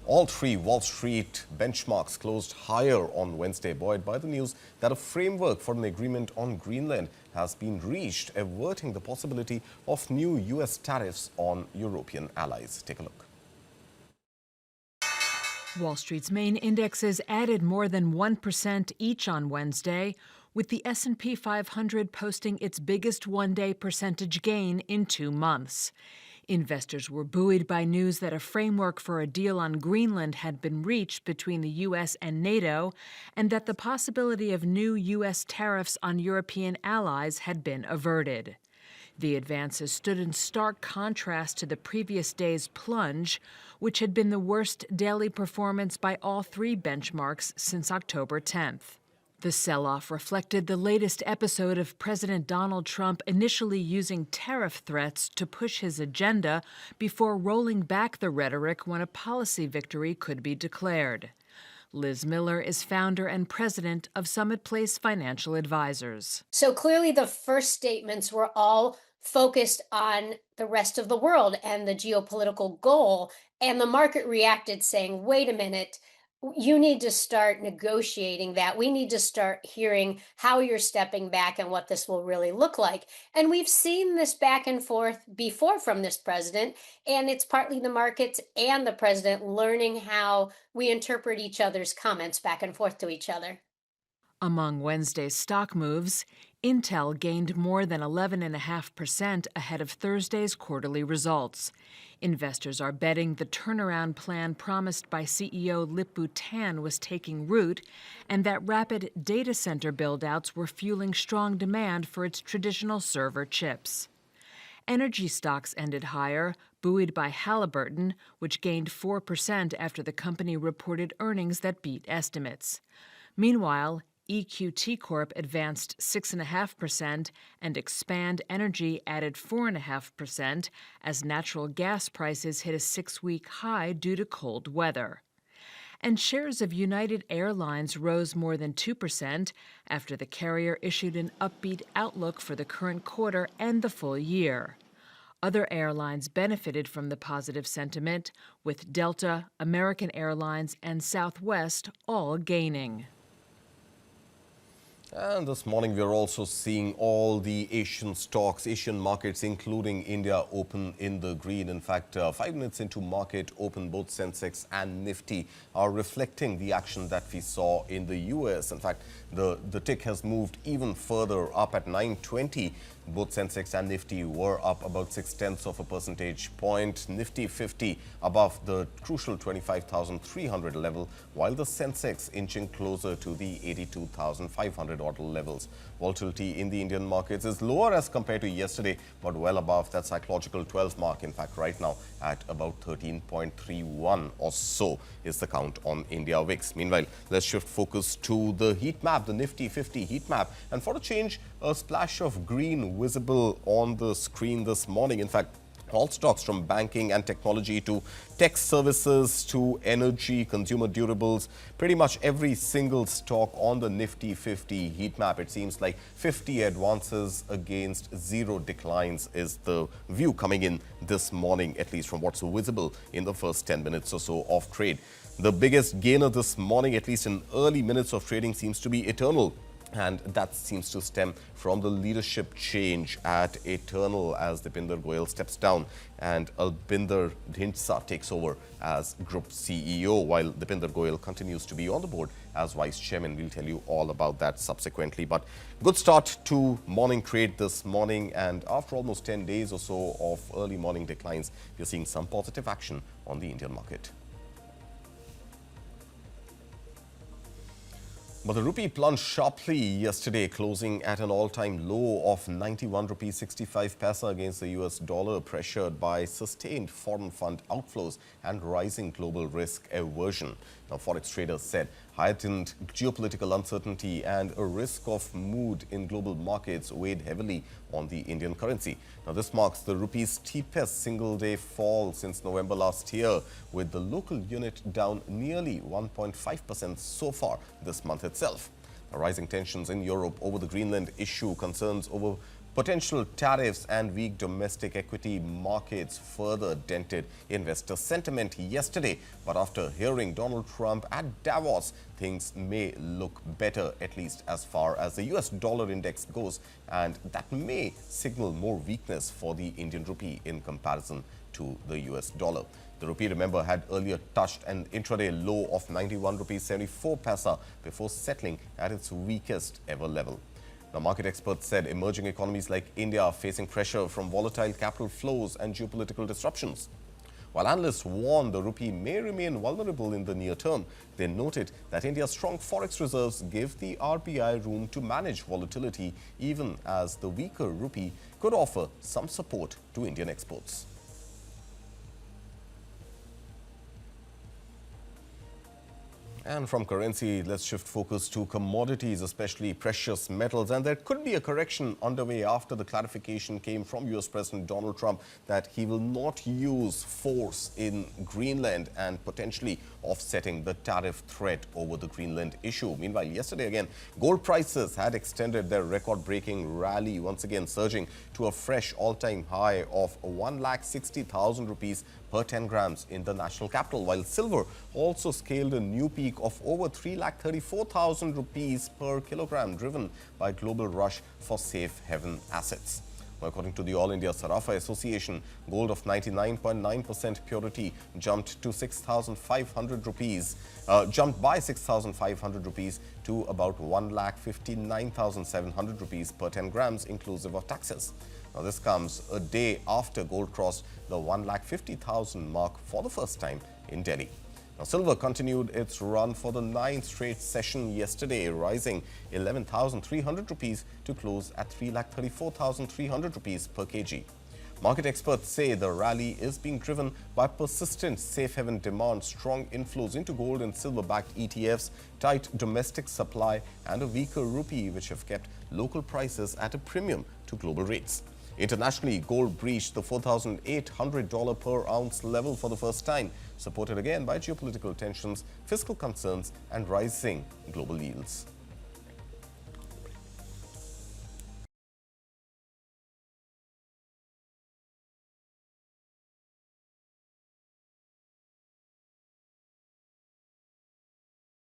All three Wall Street benchmarks closed higher on Wednesday, buoyed by the news that a framework for an agreement on Greenland has been reached, averting the possibility of new U.S. tariffs on European allies. Take a look. Wall Street's main indexes added more than 1% each on Wednesday, with the S&P 500 posting its biggest one-day percentage gain in 2 months. Investors were buoyed by news that a framework for a deal on Greenland had been reached between the U.S. and NATO, and that the possibility of new U.S. tariffs on European allies had been averted. The advances stood in stark contrast to the previous day's plunge, which had been the worst daily performance by all three benchmarks since October 10th. The sell-off reflected the latest episode of President Donald Trump initially using tariff threats to push his agenda before rolling back the rhetoric when a policy victory could be declared. Liz Miller is founder and president of Summit Place Financial Advisors. So clearly the first statements were all focused on the rest of the world and the geopolitical goal, and the market reacted saying, wait a minute, you need to start negotiating that. We need to start hearing how you're stepping back and what this will really look like. And we've seen this back and forth before from this president, and it's partly the markets and the president learning how we interpret each other's comments back and forth to each other. Among Wednesday's stock moves, Intel gained more than 11.5% ahead of Thursday's quarterly results. Investors are betting the turnaround plan promised by CEO Lip-Bu Tan was taking root, and that rapid data center build-outs were fueling strong demand for its traditional server chips. Energy stocks ended higher, buoyed by Halliburton, which gained 4% after the company reported earnings that beat estimates. Meanwhile, EQT Corp advanced 6.5% and Expand Energy added 4.5% as natural gas prices hit a 6-week high due to cold weather. And shares of United Airlines rose more than 2% after the carrier issued an upbeat outlook for the current quarter and the full year. Other airlines benefited from the positive sentiment, with Delta, American Airlines, and Southwest all gaining. And this morning, we're also seeing all the Asian stocks, Asian markets, including India, open in the green. In fact, 5 minutes into market open, both Sensex and Nifty are reflecting the action that we saw in the U.S. In fact, the tick has moved even further up at 920. Both Sensex and Nifty were up about 0.6 of a percentage point. Nifty 50 above the crucial 25,300 level, while the Sensex inching closer to the 82,500 order levels. Volatility in the Indian markets is lower as compared to yesterday, but well above that psychological 12 mark. In fact, right now at about 13.31 or so is the count on India VIX. Meanwhile, let's shift focus to the heat map, the Nifty 50 heat map. And for a change, a splash of green visible on the screen this morning. In fact, all stocks from banking and technology to tech services to energy, consumer durables, pretty much every single stock on the Nifty 50 heat map. It seems like 50 advances against 0 declines is the view coming in this morning, at least from what's visible in the first 10 minutes or so of trade. The biggest gainer this morning, at least in early minutes of trading, seems to be Eternal. And that seems to stem from the leadership change at Eternal as Dipinder Goyal steps down and Albinder Dhindsa takes over as Group CEO, while Dipinder Goyal continues to be on the board as Vice Chairman. We'll tell you all about that subsequently. But good start to morning trade this morning, and after almost 10 days or so of early morning declines, we're seeing some positive action on the Indian market. But the rupee plunged sharply yesterday, closing at an all-time low of 91 rupees 65 paisa against the US dollar, pressured by sustained foreign fund outflows and rising global risk aversion. Now, forex traders said heightened geopolitical uncertainty and a risk of mood in global markets weighed heavily on the Indian currency. Now, this marks the rupee's steepest single-day fall since November last year, with the local unit down nearly 1.5% so far this month itself. Now, rising tensions in Europe over the Greenland issue, concerns over Potential tariffs and weak domestic equity markets further dented investor sentiment yesterday. But after hearing Donald Trump at Davos, things may look better, at least as far as the US dollar index goes. And that may signal more weakness for the Indian rupee in comparison to the US dollar. The rupee, remember, had earlier touched an intraday low of 91 rupees 74 paisa before settling at its weakest ever level. Now, market experts said emerging economies like India are facing pressure from volatile capital flows and geopolitical disruptions. While analysts warn the rupee may remain vulnerable in the near term, they noted that India's strong forex reserves give the RBI room to manage volatility, even as the weaker rupee could offer some support to Indian exports. And from currency, let's shift focus to commodities, especially precious metals. And there could be a correction underway after the clarification came from US President Donald Trump that he will not use force in Greenland and potentially offsetting the tariff threat over the Greenland issue. Meanwhile, yesterday again, gold prices had extended their record-breaking rally, once again surging to a fresh all-time high of 1,60,000 rupees per 10 grams in the national capital, while silver also scaled a new peak of over 3,34,000 rupees per kilogram, driven by global rush for safe haven assets. According to the All India Sarafa Association, gold of 99.9% purity jumped to 6,500 rupees, jumped by 6,500 rupees to about 1,59,700 rupees per 10 grams, inclusive of taxes. Now, this comes a day after gold crossed the 1,50,000 mark for the first time in Delhi. Now, silver continued its run for the 9th straight session yesterday, rising 11,300 rupees to close at 3,34,300 rupees per kg. Market experts say the rally is being driven by persistent safe haven demand, strong inflows into gold and silver-backed ETFs, tight domestic supply, and a weaker rupee, which have kept local prices at a premium to global rates. Internationally, gold breached the $4,800 per ounce level for the first time, supported again by geopolitical tensions, fiscal concerns, and rising global yields.